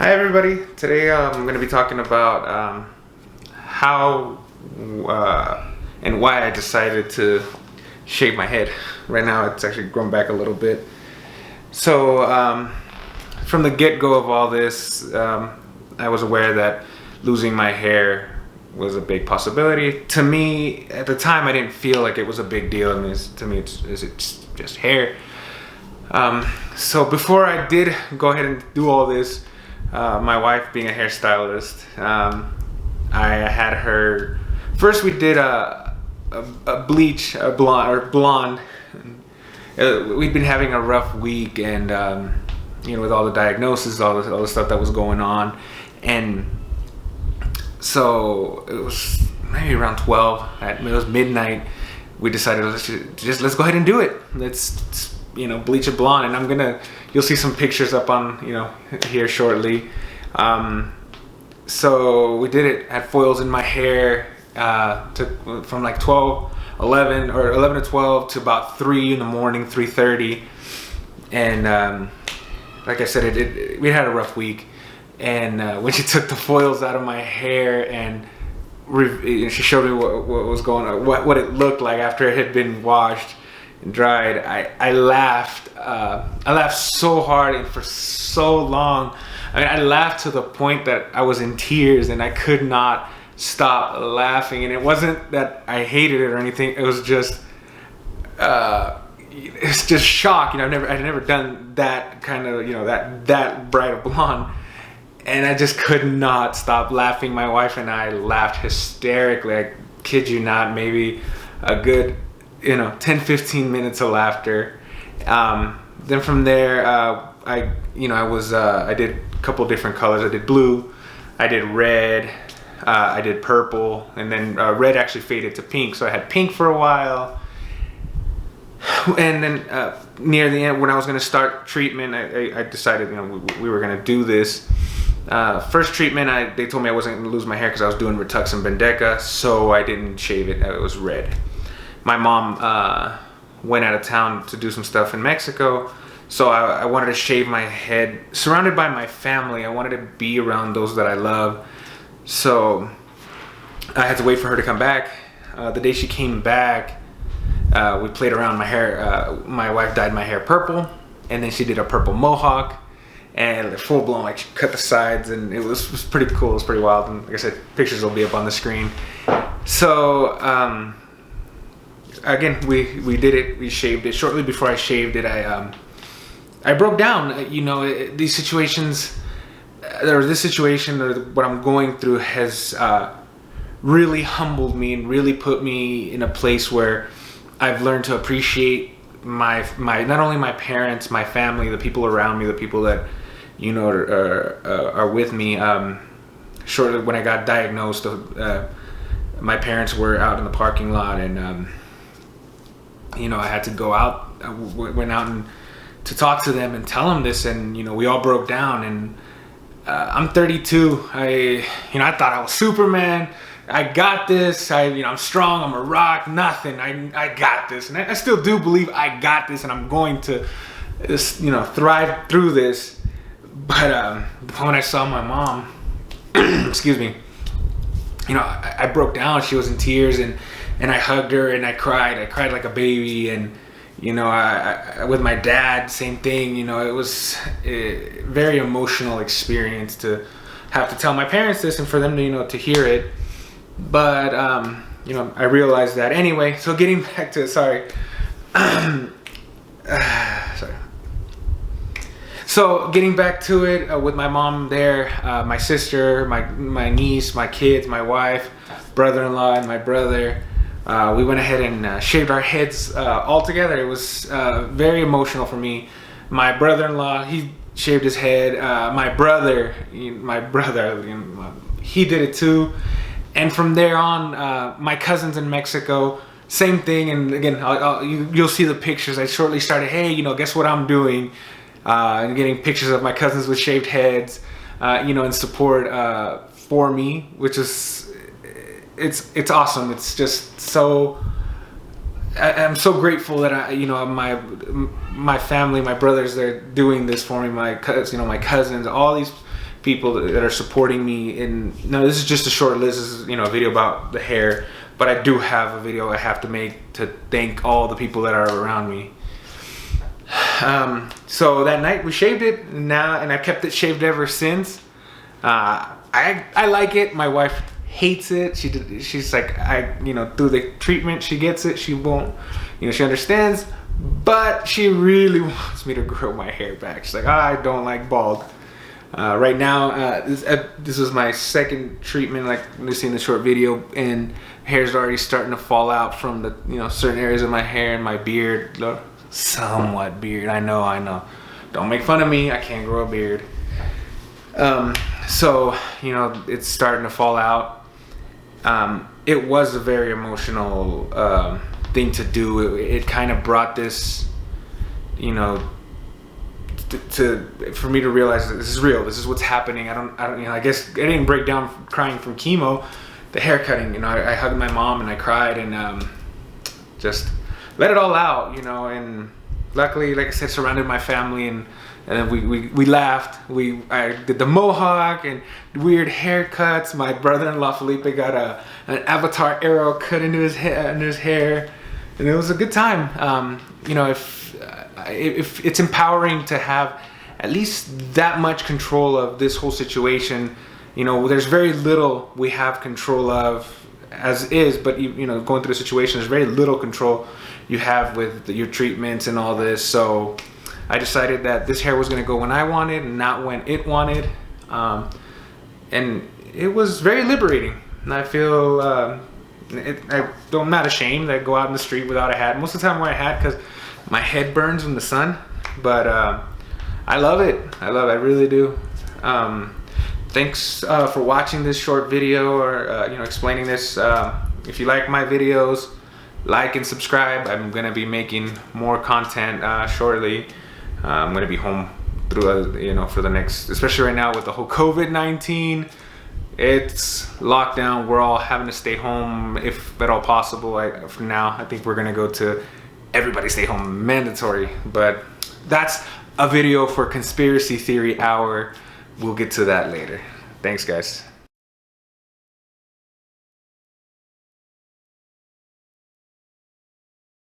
Hi everybody. Today I'm going to be talking about how and why I decided to shave my head. Right now it's actually grown back a little bit. So from the get-go of all this, I was aware that losing my hair was a big possibility. To me, at the time, I didn't feel like it was a big deal. I mean, to me, it's just hair. So before I did go ahead and do all this, my wife being a hairstylist, I had her, first we did a bleach, a blonde. We'd been having a rough week, and with all the diagnosis, all the stuff that was going on, and so it was maybe around 12, it was midnight, we decided let's go ahead and do it. Let's bleach it blonde, and you'll see some pictures up on here shortly. So we did it, had foils in my hair, took from like 11 to 12 to about 3 in the morning, 3:30, and like I said, we had a rough week. And when she took the foils out of my hair and she showed me what was going on, what it looked like after it had been washed and dried, I laughed. I laughed so hard and for so long. I mean, I laughed to the point that I was in tears and I could not stop laughing. And it wasn't that I hated it or anything. It was just, it's just shock. I'd never done that kind of, that bright a blonde. And I just could not stop laughing. My wife and I laughed hysterically. I kid you not, maybe a good 10-15 minutes of laughter. Then from there, I did a couple different colors. I did blue, I did red, I did purple, and then red actually faded to pink. So I had pink for a while. And then near the end, when I was going to start treatment, I decided we were going to do this. First treatment, they told me I wasn't going to lose my hair because I was doing Rituxan Bendeca, so I didn't shave it. It was red. My mom went out of town to do some stuff in Mexico, so I wanted to shave my head surrounded by my family. I wanted to be around those that I love, so I had to wait for her to come back. The day she came back, we played around my hair. My wife dyed my hair purple, and then she did a purple mohawk, and full blown, like, she cut the sides, and it was pretty cool. It was pretty wild, and like I said, pictures will be up on the screen. So again, we did it. We shaved it. Shortly before I shaved it, I broke down. These situations, or this situation, or what I'm going through has really humbled me and really put me in a place where I've learned to appreciate my not only my parents, my family, the people around me, the people that are with me. Shortly when I got diagnosed, my parents were out in the parking lot, and I had to go out. I went out and to talk to them and tell them this, and we all broke down. And I'm 32. I thought I was Superman. I got this. I'm strong. I'm a rock. Nothing. I got this, and I still do believe I got this, and I'm going to thrive through this. But when I saw my mom, excuse me, I broke down. She was in tears, and I hugged her and I cried. I cried like a baby, and I with my dad, same thing. It was a very emotional experience to have to tell my parents this and for them to to hear it. But I realized that anyway. So getting back to sorry. So getting back to it, with my mom there, my sister, my niece, my kids, my wife, brother-in-law, and my brother, we went ahead and shaved our heads all together. It was very emotional for me. My brother-in-law, he shaved his head. My brother, he did it too. And from there on, my cousins in Mexico, same thing. And again, you'll see the pictures. I shortly started, hey, guess what I'm doing? And getting pictures of my cousins with shaved heads, in support for me, which is, it's awesome. It's just so, I'm so grateful that my family, my brothers, they're doing this for me. My cousins, all these people that are supporting me. And no, this is just a short list. This is, a video about the hair, but I do have a video I have to make to thank all the people that are around me. So that night we shaved it and I kept it shaved ever since. I like it. My wife hates it. She's like, through the treatment she gets it. She won't, she understands, but she really wants me to grow my hair back. She's like, I don't like bald. Right now, this was my second treatment, like you see in the short video, and hair's already starting to fall out from the, certain areas of my hair and my beard. Somewhat beard, I know. Don't make fun of me, I can't grow a beard. So, it's starting to fall out. It was a very emotional thing to do. It kind of brought this, for me to realize that this is real. This is what's happening. I guess I didn't break down crying from chemo. The hair cutting, I hugged my mom and I cried and just let it all out, and luckily, like I said, surrounded my family and then we laughed. I did the mohawk and weird haircuts. My brother-in-law Felipe got an avatar arrow cut into his hair, and it was a good time. If it's empowering to have at least that much control of this whole situation. There's very little we have control of as is, but going through the situation, there's very little control you have with your treatments and all this. So I decided that this hair was going to go when I wanted and not when it wanted, and it was very liberating. And I feel I'm not ashamed that I go out in the street without a hat. Most of the time I wear a hat because my head burns in the sun, but I love it. I really do. Thanks for watching this short video or explaining this. If you like my videos, like and subscribe. I'm gonna be making more content shortly. I'm gonna be home through for the next, especially right now with the whole COVID-19. It's lockdown. We're all having to stay home if at all possible. For now, I think we're gonna go to everybody stay home mandatory. But that's a video for Conspiracy Theory Hour. We'll get to that later. Thanks, guys.